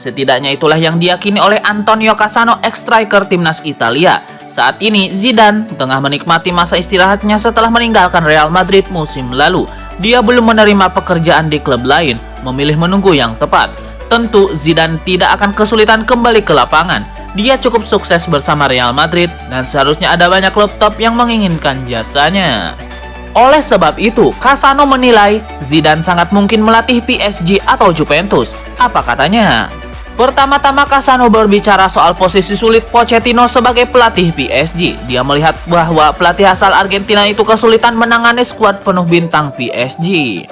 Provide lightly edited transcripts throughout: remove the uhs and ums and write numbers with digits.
Setidaknya itulah yang diyakini oleh Antonio Cassano, ex-striker timnas Italia. Saat ini Zidane tengah menikmati masa istirahatnya setelah meninggalkan Real Madrid musim lalu. Dia belum menerima pekerjaan di klub lain, memilih menunggu yang tepat. Tentu Zidane tidak akan kesulitan kembali ke lapangan. Dia cukup sukses bersama Real Madrid dan seharusnya ada banyak klub top yang menginginkan jasanya. Oleh sebab itu, Cassano menilai Zidane sangat mungkin melatih PSG atau Juventus. Apa katanya? Pertama-tama Cassano berbicara soal posisi sulit Pochettino sebagai pelatih PSG. Dia melihat bahwa pelatih asal Argentina itu kesulitan menangani skuad penuh bintang PSG.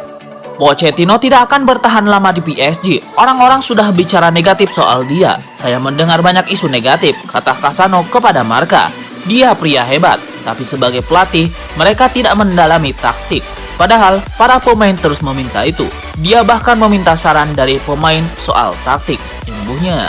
Pochettino tidak akan bertahan lama di PSG. Orang-orang sudah bicara negatif soal dia. Saya mendengar banyak isu negatif, kata Cassano kepada Marca. Dia pria hebat, tapi sebagai pelatih, mereka tidak mendalami taktik. Padahal, para pemain terus meminta itu. Dia bahkan meminta saran dari pemain soal taktik, imbuhnya.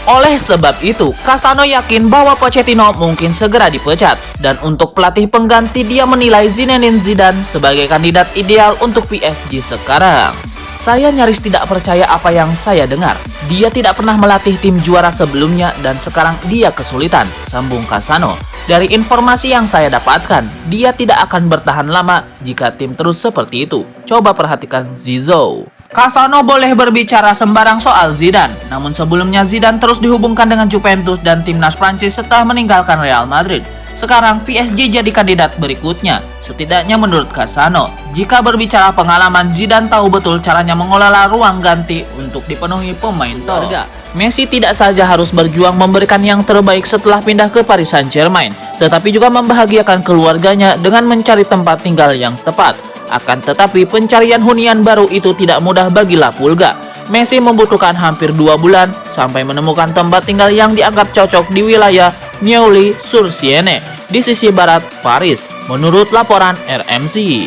Oleh sebab itu, Cassano yakin bahwa Pochettino mungkin segera dipecat. Dan untuk pelatih pengganti, dia menilai Zinedine Zidane sebagai kandidat ideal untuk PSG sekarang. Saya nyaris tidak percaya apa yang saya dengar. Dia tidak pernah melatih tim juara sebelumnya dan sekarang dia kesulitan, sambung Cassano. Dari informasi yang saya dapatkan, dia tidak akan bertahan lama jika tim terus seperti itu. Coba perhatikan Zizou. Cassano boleh berbicara sembarang soal Zidane, namun sebelumnya Zidane terus dihubungkan dengan Juventus dan timnas Prancis setelah meninggalkan Real Madrid. Sekarang PSG jadi kandidat berikutnya, setidaknya menurut Cassano. Jika berbicara pengalaman, Zidane tahu betul caranya mengelola ruang ganti untuk dipenuhi pemain top. Messi tidak saja harus berjuang memberikan yang terbaik setelah pindah ke Paris Saint-Germain, tetapi juga membahagiakan keluarganya dengan mencari tempat tinggal yang tepat. Akan tetapi pencarian hunian baru itu tidak mudah bagi La Pulga. Messi membutuhkan hampir 2 bulan sampai menemukan tempat tinggal yang dianggap cocok di wilayah Neuilly-sur-Seine di sisi barat Paris, menurut laporan RMC.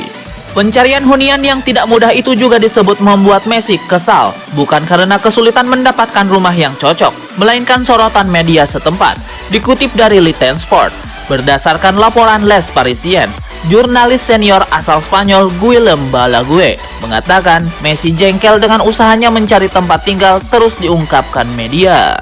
Pencarian hunian yang tidak mudah itu juga disebut membuat Messi kesal, bukan karena kesulitan mendapatkan rumah yang cocok, melainkan sorotan media setempat. Dikutip dari Le Temps Sport, berdasarkan laporan Les Parisiens, jurnalis senior asal Spanyol Guillem Balague mengatakan Messi jengkel dengan usahanya mencari tempat tinggal terus diungkapkan media.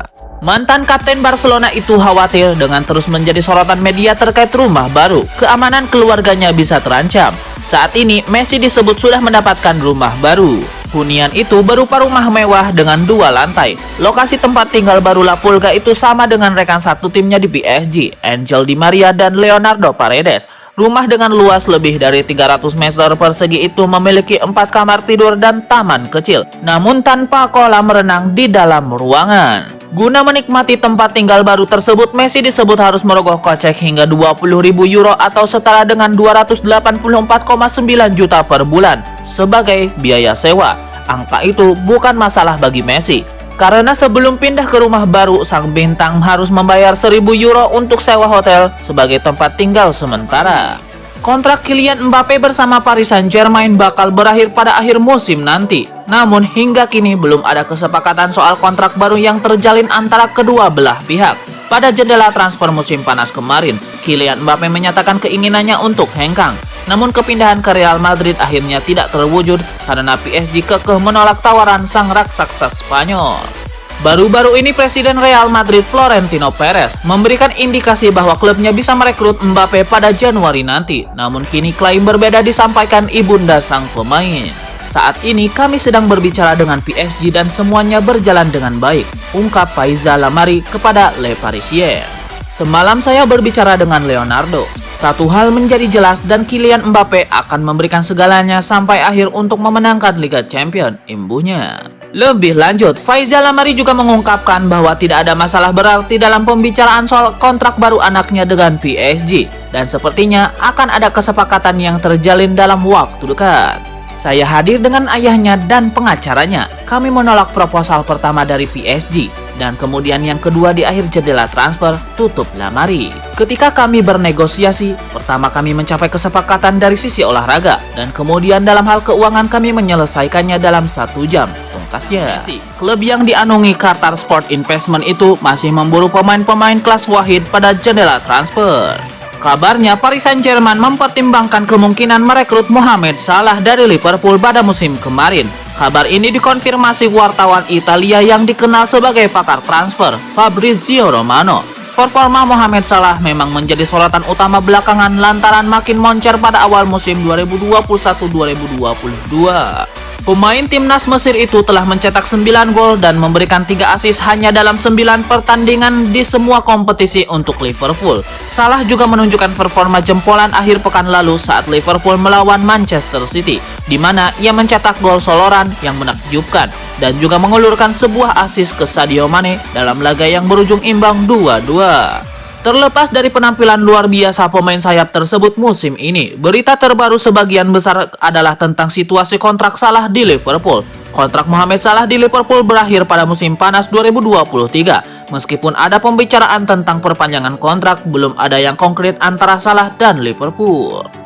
Mantan kapten Barcelona itu khawatir dengan terus menjadi sorotan media terkait rumah baru, keamanan keluarganya bisa terancam. Saat ini Messi disebut sudah mendapatkan rumah baru. Hunian itu berupa rumah mewah dengan 2 lantai. Lokasi tempat tinggal baru La Pulga itu sama dengan rekan satu timnya di PSG, Angel Di Maria dan Leonardo Paredes. Rumah dengan luas lebih dari 300 meter persegi itu memiliki 4 kamar tidur dan taman kecil, namun tanpa kolam renang di dalam ruangan. Guna menikmati tempat tinggal baru tersebut, Messi disebut harus merogoh kocek hingga 20.000 euro atau setara dengan 284,9 juta per bulan sebagai biaya sewa. Angka itu bukan masalah bagi Messi, karena sebelum pindah ke rumah baru, sang bintang harus membayar 1.000 euro untuk sewa hotel sebagai tempat tinggal sementara. Kontrak Kylian Mbappe bersama Paris Saint-Germain bakal berakhir pada akhir musim nanti. Namun hingga kini belum ada kesepakatan soal kontrak baru yang terjalin antara kedua belah pihak. Pada jendela transfer musim panas kemarin, Kylian Mbappe menyatakan keinginannya untuk hengkang. Namun kepindahan ke Real Madrid akhirnya tidak terwujud karena PSG kekeh menolak tawaran sang raksasa Spanyol. Baru-baru ini Presiden Real Madrid Florentino Perez memberikan indikasi bahwa klubnya bisa merekrut Mbappe pada Januari nanti. Namun kini klaim berbeda disampaikan ibunda sang pemain. Saat ini kami sedang berbicara dengan PSG dan semuanya berjalan dengan baik, ungkap Faiza Lamari kepada Le Parisien. Semalam saya berbicara dengan Leonardo. Satu hal menjadi jelas dan Kylian Mbappe akan memberikan segalanya sampai akhir untuk memenangkan Liga Champions, imbuhnya. Lebih lanjut, Faiza Lamari juga mengungkapkan bahwa tidak ada masalah berarti dalam pembicaraan soal kontrak baru anaknya dengan PSG. Dan sepertinya akan ada kesepakatan yang terjalin dalam waktu dekat. Saya hadir dengan ayahnya dan pengacaranya. Kami menolak proposal pertama dari PSG. Dan kemudian yang kedua di akhir jendela transfer, tutup Lamari. Ketika kami bernegosiasi, pertama kami mencapai kesepakatan dari sisi olahraga. Dan kemudian dalam hal keuangan kami menyelesaikannya dalam 1 jam. Tungkasnya. Klub yang dianungi Qatar Sport Investment itu masih memburu pemain-pemain kelas wahid pada jendela transfer. Kabarnya Paris Saint-Germain mempertimbangkan kemungkinan merekrut Mohamed Salah dari Liverpool pada musim kemarin. Kabar ini dikonfirmasi wartawan Italia yang dikenal sebagai pakar transfer, Fabrizio Romano. Performa Mohamed Salah memang menjadi sorotan utama belakangan lantaran makin moncer pada awal musim 2021-2022. Pemain timnas Mesir itu telah mencetak 9 gol dan memberikan 3 assist hanya dalam 9 pertandingan di semua kompetisi untuk Liverpool. Salah juga menunjukkan performa jempolan akhir pekan lalu saat Liverpool melawan Manchester City, di mana ia mencetak gol soloran yang menakjubkan dan juga mengulurkan sebuah assist ke Sadio Mane dalam laga yang berujung imbang 2-2. Terlepas dari penampilan luar biasa pemain sayap tersebut musim ini, berita terbaru sebagian besar adalah tentang situasi kontrak Salah di Liverpool. Kontrak Mohamed Salah di Liverpool berakhir pada musim panas 2023. Meskipun ada pembicaraan tentang perpanjangan kontrak, belum ada yang konkret antara Salah dan Liverpool.